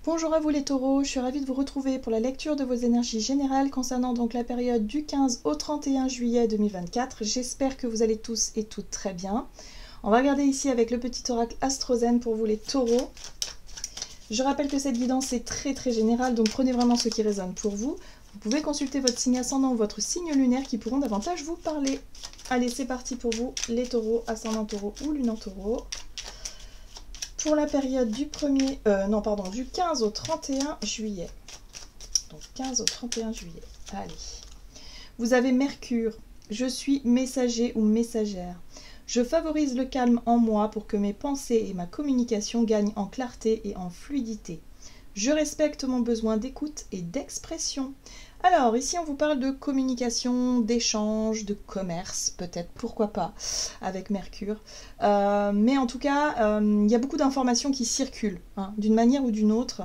Bonjour à vous les taureaux, je suis ravie de vous retrouver pour la lecture de vos énergies générales concernant donc la période du 15 au 31 juillet 2024. J'espère que vous allez tous et toutes très bien. On va regarder ici avec le petit oracle Astrozen pour vous les taureaux. Je rappelle que cette guidance est très générale, donc prenez vraiment ce qui résonne pour vous. Vous pouvez consulter votre signe ascendant ou votre signe lunaire qui pourront davantage vous parler. Allez, c'est parti pour vous les taureaux, ascendant taureau ou lunan taureau. Pour la période du 15 au 31 juillet. Donc 15 au 31 juillet. Allez. Vous avez Mercure. Je suis messager ou messagère. Je favorise le calme en moi pour que mes pensées et ma communication gagnent en clarté et en fluidité. Je respecte mon besoin d'écoute et d'expression. Alors, ici, on vous parle de communication, d'échange, de commerce, peut-être, pourquoi pas, avec Mercure. Mais en tout cas, il y a beaucoup d'informations qui circulent, hein, d'une manière ou d'une autre,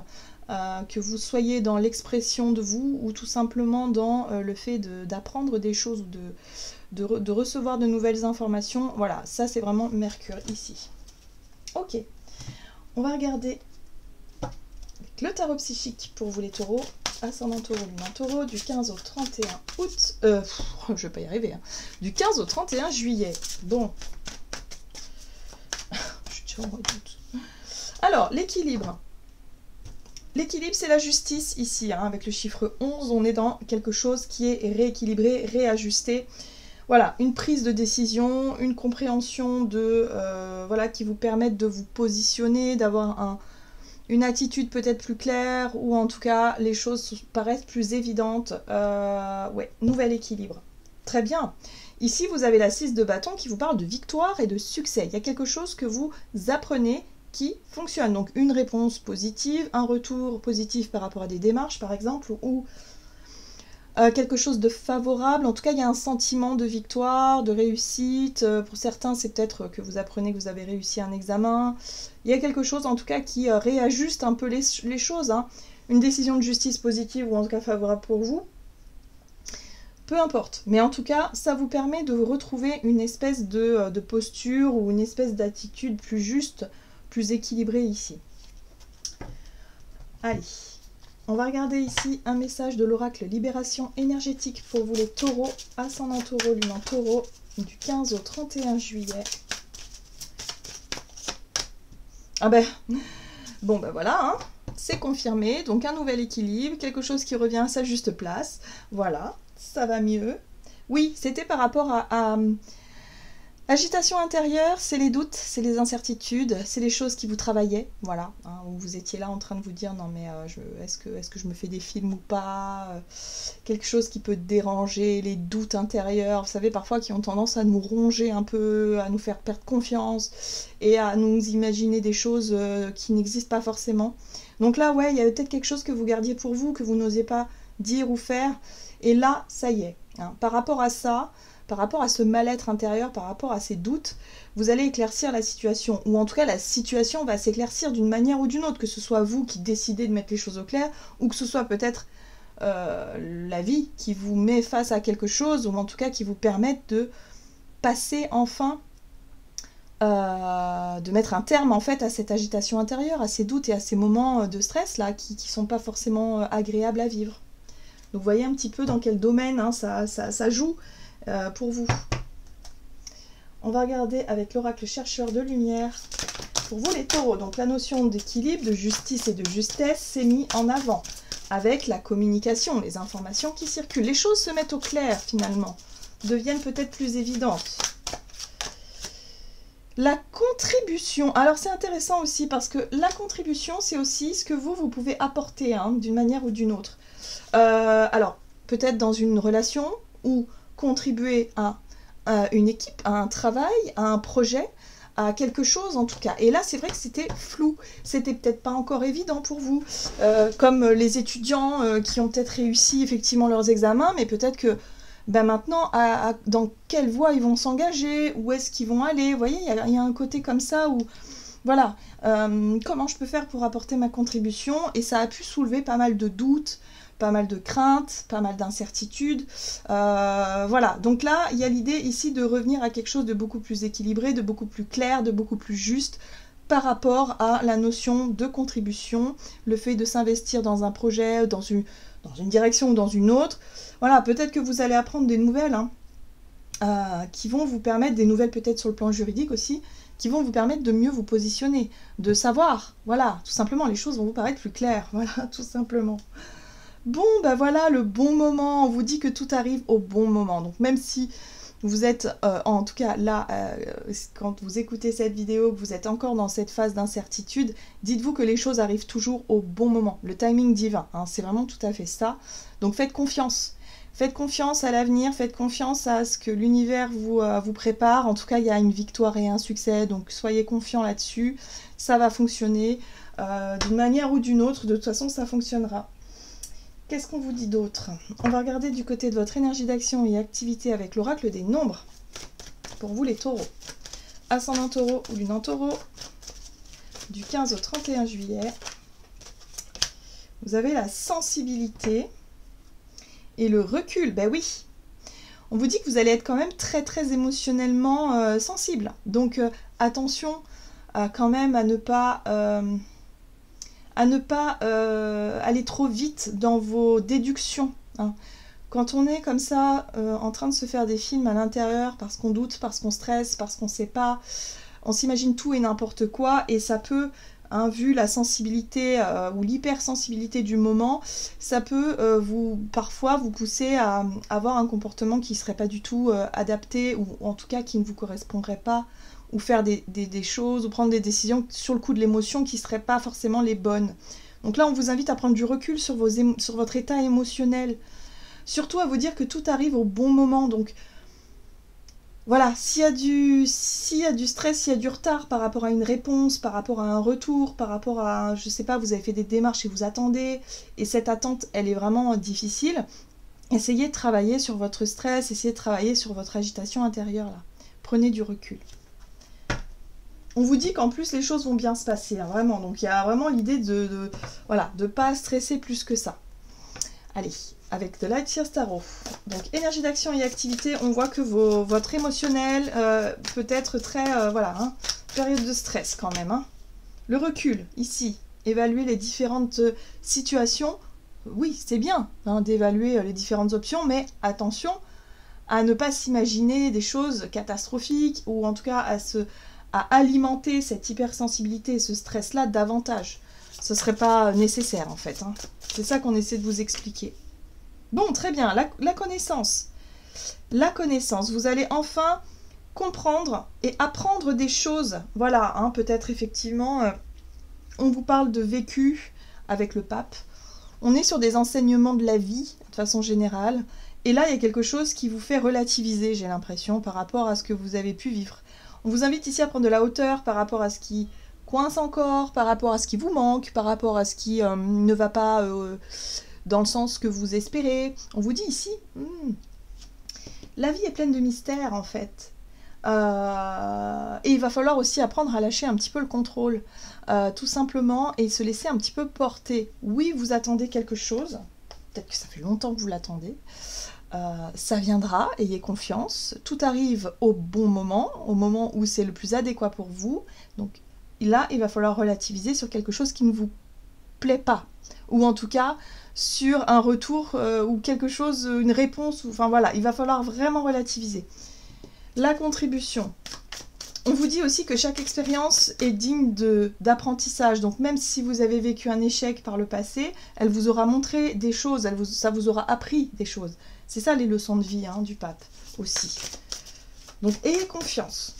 que vous soyez dans l'expression de vous ou tout simplement dans le fait d'apprendre des choses ou de recevoir de nouvelles informations. Voilà, ça, c'est vraiment Mercure, ici. Ok, on va regarder le tarot psychique pour vous les taureaux, ascendant taureau, lunan taureau, du 15 au 31 août, je vais pas y arriver, hein. Du 15 au 31 juillet, bon, je suis déjà en redoute. Alors, l'équilibre, c'est la justice ici, hein, avec le chiffre 11, on est dans quelque chose qui est rééquilibré, réajusté. Voilà, une prise de décision, une compréhension voilà, qui vous permettent de vous positionner, d'avoir une attitude peut-être plus claire, ou en tout cas, les choses paraissent plus évidentes. Ouais, nouvel équilibre. Très bien. Ici, vous avez la 6 de bâton qui vous parle de victoire et de succès. Il y a quelque chose que vous apprenez qui fonctionne. Donc, une réponse positive, un retour positif par rapport à des démarches, par exemple, ou quelque chose de favorable. En tout cas, il y a un sentiment de victoire, de réussite. Pour certains, c'est peut-être que vous apprenez que vous avez réussi un examen. Il y a quelque chose, en tout cas, qui réajuste un peu les choses. Hein. Une décision de justice positive ou en tout cas favorable pour vous. Peu importe. Mais en tout cas, ça vous permet de retrouver une espèce de posture ou une espèce d'attitude plus juste, plus équilibrée ici. Allez. On va regarder ici un message de l'oracle Libération énergétique pour vous les taureaux, ascendant taureau, lunan taureau, du 15 au 31 juillet. Ah ben, bon ben voilà, hein, c'est confirmé, donc un nouvel équilibre, quelque chose qui revient à sa juste place, voilà, ça va mieux. Oui, c'était par rapport à agitation intérieure, c'est les doutes, c'est les incertitudes, c'est les choses qui vous travaillaient, voilà, hein, où vous étiez là en train de vous dire non mais est-ce que je me fais des films ou pas, quelque chose qui peut déranger, les doutes intérieurs, vous savez parfois qui ont tendance à nous ronger un peu, à nous faire perdre confiance et à nous imaginer des choses qui n'existent pas forcément. Donc là ouais, il y avait peut-être quelque chose que vous gardiez pour vous, que vous n'osiez pas dire ou faire, et là ça y est, hein, par rapport à ça, par rapport à ce mal-être intérieur, par rapport à ces doutes, vous allez éclaircir la situation. Ou en tout cas, la situation va s'éclaircir d'une manière ou d'une autre, que ce soit vous qui décidez de mettre les choses au clair, ou que ce soit peut-être la vie qui vous met face à quelque chose, ou en tout cas qui vous permette de passer enfin, de mettre un terme en fait à cette agitation intérieure, à ces doutes et à ces moments de stress là, qui ne sont pas forcément agréables à vivre. Donc vous voyez un petit peu dans quel domaine hein, ça joue. Pour vous. On va regarder avec l'oracle chercheur de lumière pour vous les taureaux. Donc la notion d'équilibre, de justice et de justesse s'est mise en avant avec la communication, les informations qui circulent. Les choses se mettent au clair finalement, deviennent peut-être plus évidentes. La contribution, alors c'est intéressant aussi parce que la contribution c'est aussi ce que vous pouvez apporter hein, d'une manière ou d'une autre. Alors peut-être dans une relation ou contribuer à une équipe, à un travail, à un projet, à quelque chose en tout cas. Et là, c'est vrai que c'était flou. C'était peut-être pas encore évident pour vous. Comme les étudiants qui ont peut-être réussi effectivement leurs examens, mais peut-être que ben maintenant, dans quelle voie ils vont s'engager, où est-ce qu'ils vont aller. Vous voyez, il y a un côté comme ça où, voilà, comment je peux faire pour apporter ma contribution. Et ça a pu soulever pas mal de doutes, pas mal de craintes, pas mal d'incertitudes. Voilà, donc là, il y a l'idée ici de revenir à quelque chose de beaucoup plus équilibré, de beaucoup plus clair, de beaucoup plus juste, par rapport à la notion de contribution, le fait de s'investir dans un projet, dans une direction ou dans une autre. Voilà, peut-être que vous allez apprendre des nouvelles qui vont vous permettre, des nouvelles peut-être sur le plan juridique aussi, qui vont vous permettre de mieux vous positionner, de savoir, voilà, tout simplement, les choses vont vous paraître plus claires, voilà, tout simplement. Bon, ben voilà, le bon moment, on vous dit que tout arrive au bon moment, donc même si vous êtes, en tout cas là, quand vous écoutez cette vidéo, que vous êtes encore dans cette phase d'incertitude, dites-vous que les choses arrivent toujours au bon moment, le timing divin, hein, c'est vraiment tout à fait ça. Donc faites confiance. Faites confiance à l'avenir, faites confiance à ce que l'univers vous prépare. En tout cas, il y a une victoire et un succès, donc soyez confiants là-dessus. Ça va fonctionner d'une manière ou d'une autre. De toute façon, ça fonctionnera. Qu'est-ce qu'on vous dit d'autre? On va regarder du côté de votre énergie d'action et activité avec l'oracle des nombres. Pour vous les taureaux. Ascendant taureau ou lune en taureau. Du 15 au 31 juillet. Vous avez la sensibilité et le recul. Ben oui. On vous dit que vous allez être quand même très très émotionnellement sensible. Donc attention quand même à ne pas... aller trop vite dans vos déductions. Hein. Quand on est comme ça, en train de se faire des films à l'intérieur, parce qu'on doute, parce qu'on stresse, parce qu'on ne sait pas, on s'imagine tout et n'importe quoi, et ça peut, hein, vu la sensibilité ou l'hypersensibilité du moment, ça peut parfois vous pousser à avoir un comportement qui ne serait pas du tout adapté, ou en tout cas qui ne vous correspondrait pas, ou faire des choses, ou prendre des décisions sur le coup de l'émotion qui ne seraient pas forcément les bonnes. Donc là, on vous invite à prendre du recul sur votre état émotionnel. Surtout à vous dire que tout arrive au bon moment. Donc voilà, s'il y a du stress, s'il y a du retard par rapport à une réponse, par rapport à un retour, par rapport à, je sais pas, vous avez fait des démarches et vous attendez, et cette attente, elle est vraiment difficile, essayez de travailler sur votre stress, essayez de travailler sur votre agitation intérieure là. Prenez du recul. On vous dit qu'en plus les choses vont bien se passer, hein, vraiment. Donc il y a vraiment l'idée de pas stresser plus que ça. Allez, avec de Light Years Tarot. Donc énergie d'action et activité, on voit que votre émotionnel peut être très, période de stress quand même. Hein. Le recul, ici, évaluer les différentes situations. Oui, c'est bien hein, d'évaluer les différentes options, mais attention à ne pas s'imaginer des choses catastrophiques, ou en tout cas à alimenter cette hypersensibilité et ce stress-là davantage. Ce ne serait pas nécessaire, en fait. Hein. C'est ça qu'on essaie de vous expliquer. Bon, très bien. La connaissance. La connaissance. Vous allez enfin comprendre et apprendre des choses. Voilà, hein, peut-être effectivement, on vous parle de vécu avec le pape. On est sur des enseignements de la vie, de façon générale. Et là, il y a quelque chose qui vous fait relativiser, j'ai l'impression, par rapport à ce que vous avez pu vivre. On vous invite ici à prendre de la hauteur par rapport à ce qui coince encore, par rapport à ce qui vous manque, par rapport à ce qui ne va pas dans le sens que vous espérez. On vous dit ici, la vie est pleine de mystères en fait. Et il va falloir aussi apprendre à lâcher un petit peu le contrôle, tout simplement, et se laisser un petit peu porter. Oui, vous attendez quelque chose, peut-être que ça fait longtemps que vous l'attendez. Ça viendra, ayez confiance, tout arrive au bon moment, au moment où c'est le plus adéquat pour vous. Donc là, il va falloir relativiser sur quelque chose qui ne vous plaît pas, ou en tout cas sur un retour ou quelque chose, une réponse, enfin voilà, il va falloir vraiment relativiser. La contribution. On vous dit aussi que chaque expérience est digne d'apprentissage. Donc même si vous avez vécu un échec par le passé, elle vous aura montré des choses, ça vous aura appris des choses. C'est ça les leçons de vie hein, du pape aussi. Donc ayez confiance.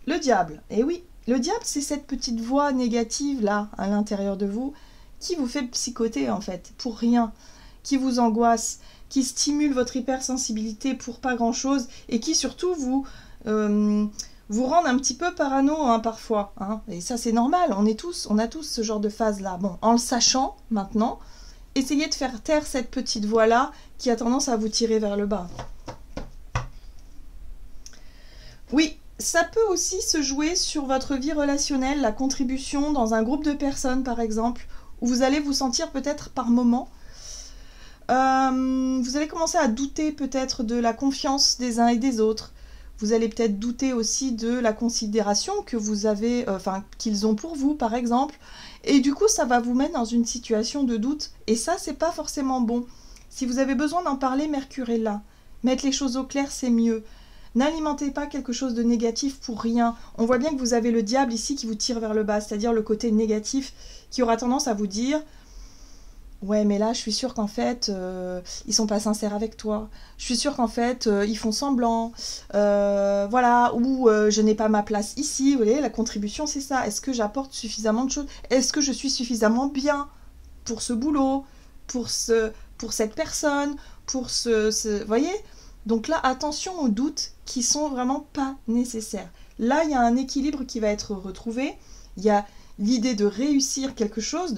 Le diable. Et oui, le diable c'est cette petite voix négative là à l'intérieur de vous qui vous fait psychoter en fait, pour rien, qui vous angoisse, qui stimule votre hypersensibilité pour pas grand chose et qui surtout vous rend un petit peu parano hein, parfois. Hein. Et ça c'est normal, on a tous ce genre de phase là. Bon, en le sachant maintenant, essayez de faire taire cette petite voix là qui a tendance à vous tirer vers le bas. Oui, ça peut aussi se jouer sur votre vie relationnelle, la contribution dans un groupe de personnes par exemple, où vous allez vous sentir peut-être par moment. Vous allez commencer à douter peut-être de la confiance des uns et des autres. Vous allez peut-être douter aussi de la considération que vous avez, qu'ils ont pour vous, par exemple. Et du coup, ça va vous mettre dans une situation de doute. Et ça, c'est pas forcément bon. Si vous avez besoin d'en parler, Mercure est là. Mettre les choses au clair, c'est mieux. N'alimentez pas quelque chose de négatif pour rien. On voit bien que vous avez le diable ici qui vous tire vers le bas, c'est-à-dire le côté négatif qui aura tendance à vous dire « Ouais, mais là, je suis sûre qu'en fait, ils sont pas sincères avec toi. Je suis sûre qu'en fait, ils font semblant. Voilà, ou je n'ai pas ma place ici. » Vous voyez, la contribution, c'est ça. Est-ce que j'apporte suffisamment de choses? Est-ce que je suis suffisamment bien pour ce boulot, pour cette personne, pour vous voyez? Donc là, attention aux doutes qui sont vraiment pas nécessaires. Là, il y a un équilibre qui va être retrouvé. Il y a l'idée de réussir quelque chose,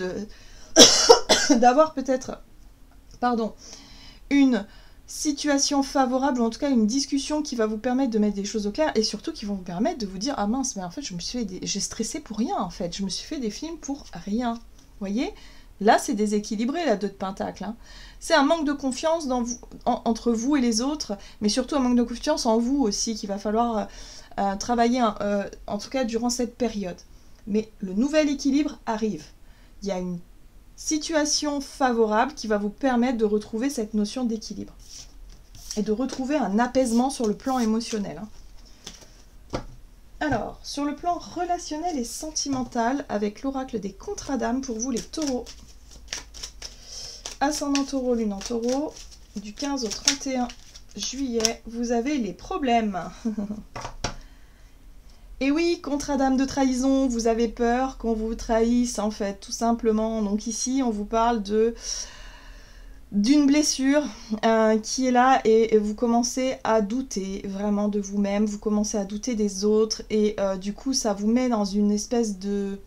d'avoir peut-être, une situation favorable, ou en tout cas une discussion qui va vous permettre de mettre des choses au clair, et surtout qui vont vous permettre de vous dire « Ah mince, mais en fait, j'ai stressé pour rien, en fait. Je me suis fait des films pour rien. » Vous voyez? Là, c'est déséquilibré, la 2 de Pentacle. Hein. C'est un manque de confiance entre vous et les autres, mais surtout un manque de confiance en vous aussi, qu'il va falloir travailler, en tout cas durant cette période. Mais le nouvel équilibre arrive. Il y a une situation favorable qui va vous permettre de retrouver cette notion d'équilibre. Et de retrouver un apaisement sur le plan émotionnel. Hein. Alors, sur le plan relationnel et sentimental, avec l'oracle des contradames pour vous les taureaux. Ascendant taureau, lune en taureau, du 15 au 31 juillet, vous avez les problèmes. Et oui, contradame de trahison, vous avez peur qu'on vous trahisse en fait, tout simplement. Donc ici, on vous parle d'une blessure qui est là et vous commencez à douter vraiment de vous-même, vous commencez à douter des autres et du coup, ça vous met dans une espèce de...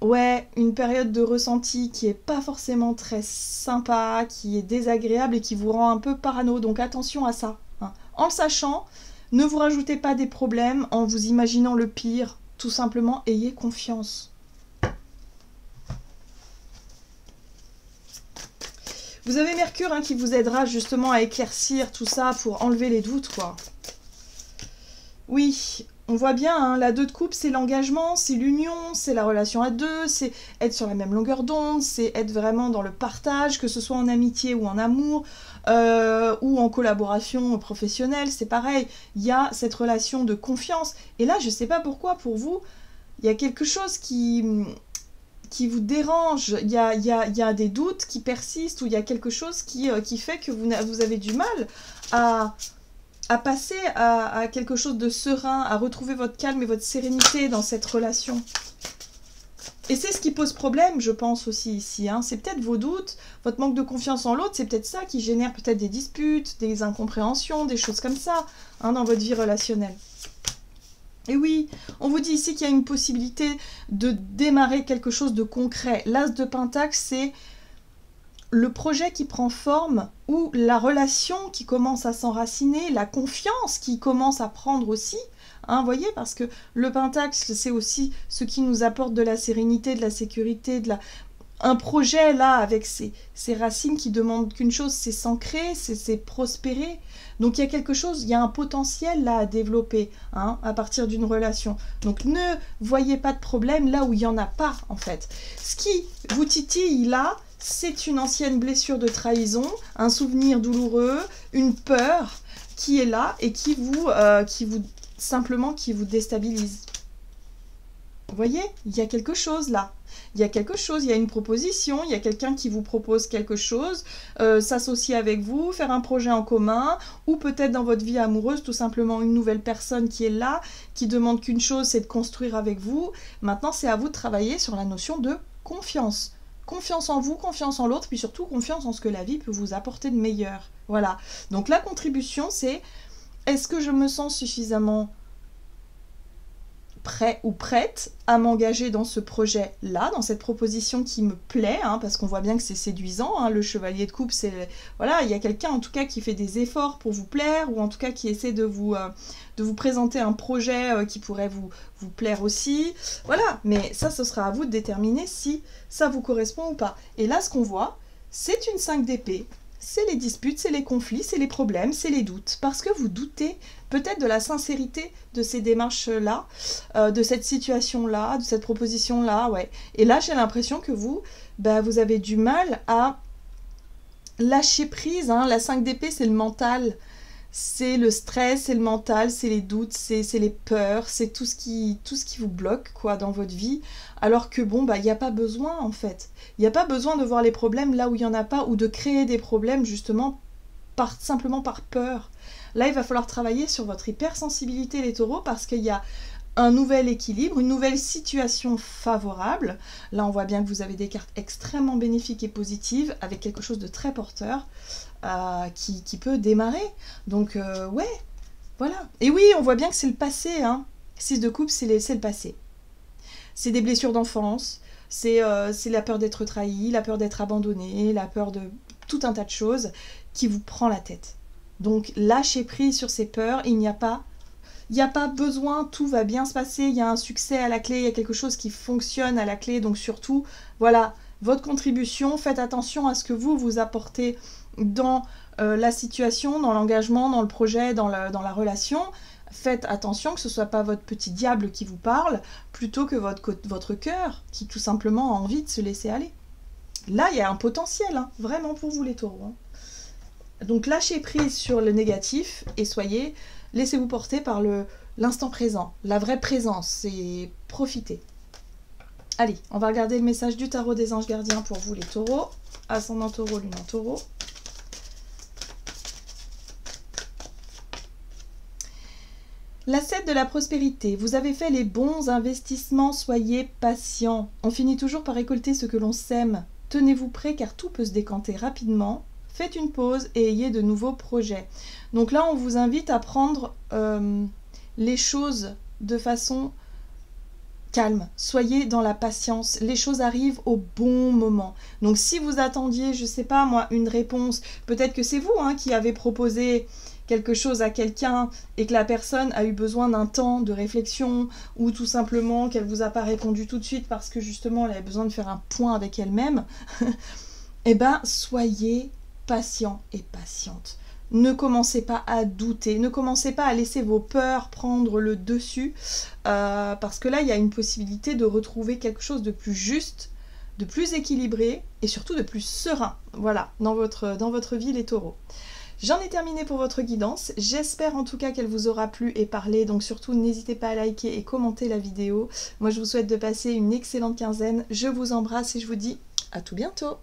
Ouais, une période de ressenti qui est pas forcément très sympa, qui est désagréable et qui vous rend un peu parano. Donc attention à ça. Hein. En le sachant, ne vous rajoutez pas des problèmes en vous imaginant le pire. Tout simplement, ayez confiance. Vous avez Mercure qui vous aidera justement à éclaircir tout ça pour enlever les doutes, quoi. Oui, on voit bien, la 2 de coupe, c'est l'engagement, c'est l'union, c'est la relation à deux, c'est être sur la même longueur d'onde, c'est être vraiment dans le partage, que ce soit en amitié ou en amour, ou en collaboration professionnelle, c'est pareil. Il y a cette relation de confiance. Et là, je ne sais pas pourquoi, pour vous, il y a quelque chose qui vous dérange, il y a des doutes qui persistent, ou il y a quelque chose qui fait que vous avez du mal à passer à quelque chose de serein, à retrouver votre calme et votre sérénité dans cette relation. Et c'est ce qui pose problème, je pense aussi ici. Hein. C'est peut-être vos doutes, votre manque de confiance en l'autre, c'est peut-être ça qui génère peut-être des disputes, des incompréhensions, des choses comme ça, hein, dans votre vie relationnelle. Et oui, on vous dit ici qu'il y a une possibilité de démarrer quelque chose de concret. L'As de Pentacle, c'est le projet qui prend forme ou la relation qui commence à s'enraciner, la confiance qui commence à prendre aussi. Hein, vous voyez, parce que le Pentacle, c'est aussi ce qui nous apporte de la sérénité, de la sécurité, un projet là avec ses racines qui demandent qu'une chose, c'est s'ancrer, c'est prospérer. Donc il y a quelque chose, il y a un potentiel là à développer hein, à partir d'une relation. Donc ne voyez pas de problème là où il n'y en a pas en fait. Ce qui vous titille là, c'est une ancienne blessure de trahison, un souvenir douloureux, une peur qui est là et qui vous déstabilise. Vous voyez, il y a quelque chose là. Il y a quelque chose, il y a une proposition, il y a quelqu'un qui vous propose quelque chose, s'associer avec vous, faire un projet en commun, ou peut-être dans votre vie amoureuse, tout simplement une nouvelle personne qui est là, qui demande qu'une chose, c'est de construire avec vous. Maintenant, c'est à vous de travailler sur la notion de confiance. Confiance en vous, confiance en l'autre, puis surtout confiance en ce que la vie peut vous apporter de meilleur. Voilà. Donc la contribution, c'est est-ce que je me sens suffisamment prêt ou prête à m'engager dans ce projet-là, dans cette proposition qui me plaît, hein, parce qu'on voit bien que c'est séduisant, hein, le chevalier de coupe, c'est... Voilà, il y a quelqu'un en tout cas qui fait des efforts pour vous plaire, ou en tout cas qui essaie de vous présenter un projet qui pourrait vous plaire aussi. Voilà, mais ça, ce sera à vous de déterminer si ça vous correspond ou pas. Et là, ce qu'on voit, c'est une 5 d'épée, c'est les disputes, c'est les conflits, c'est les problèmes, c'est les doutes. Parce que vous doutez peut-être de la sincérité de ces démarches-là, de cette situation-là, de cette proposition-là, ouais. Et là, j'ai l'impression que vous, vous avez du mal à lâcher prise, hein. La 5 d'épée, c'est le mental. C'est le stress, c'est le mental, c'est les doutes, c'est les peurs, c'est tout ce qui vous bloque quoi dans votre vie. Alors que bon, il n'y a pas besoin en fait. Il n'y a pas besoin de voir les problèmes là où il n'y en a pas ou de créer des problèmes justement simplement par peur. Là, il va falloir travailler sur votre hypersensibilité les taureaux parce qu'il y a un nouvel équilibre, une nouvelle situation favorable. Là, on voit bien que vous avez des cartes extrêmement bénéfiques et positives avec quelque chose de très porteur. Qui peut démarrer. Donc, ouais, voilà. Et oui, on voit bien que c'est le passé. Hein. 6 de coupe, c'est le passé. C'est des blessures d'enfance, c'est la peur d'être trahi, la peur d'être abandonné, la peur de tout un tas de choses qui vous prend la tête. Donc, lâchez prise sur ces peurs, il n'y a pas besoin, tout va bien se passer, il y a un succès à la clé, il y a quelque chose qui fonctionne à la clé, donc surtout, voilà, votre contribution, faites attention à ce que vous apportez dans la situation, dans l'engagement, dans le projet, dans la relation. Faites attention que ce ne soit pas votre petit diable qui vous parle, plutôt que votre cœur, qui tout simplement a envie de se laisser aller. Là, il y a un potentiel, hein, vraiment pour vous les taureaux. Hein. Donc lâchez prise sur le négatif et laissez-vous porter par l'instant présent, la vraie présence, et profitez. Allez, on va regarder le message du tarot des anges gardiens pour vous les taureaux. Ascendant taureau, lune en taureau. La 7 de la prospérité. Vous avez fait les bons investissements, soyez patients. On finit toujours par récolter ce que l'on sème. Tenez-vous prêts car tout peut se décanter rapidement. Faites une pause et ayez de nouveaux projets. Donc là, on vous invite à prendre les choses de façon calme. Soyez dans la patience. Les choses arrivent au bon moment. Donc si vous attendiez, je ne sais pas moi, une réponse, peut-être que c'est vous qui avez proposé quelque chose à quelqu'un et que la personne a eu besoin d'un temps de réflexion ou tout simplement qu'elle vous a pas répondu tout de suite parce que justement elle avait besoin de faire un point avec elle-même, eh ben soyez patient et patiente. Ne commencez pas à douter, ne commencez pas à laisser vos peurs prendre le dessus parce que là il y a une possibilité de retrouver quelque chose de plus juste, de plus équilibré et surtout de plus serein, voilà, dans votre vie les taureaux. J'en ai terminé pour votre guidance, j'espère en tout cas qu'elle vous aura plu et parlé, donc surtout n'hésitez pas à liker et commenter la vidéo. Moi je vous souhaite de passer une excellente quinzaine, je vous embrasse et je vous dis à tout bientôt.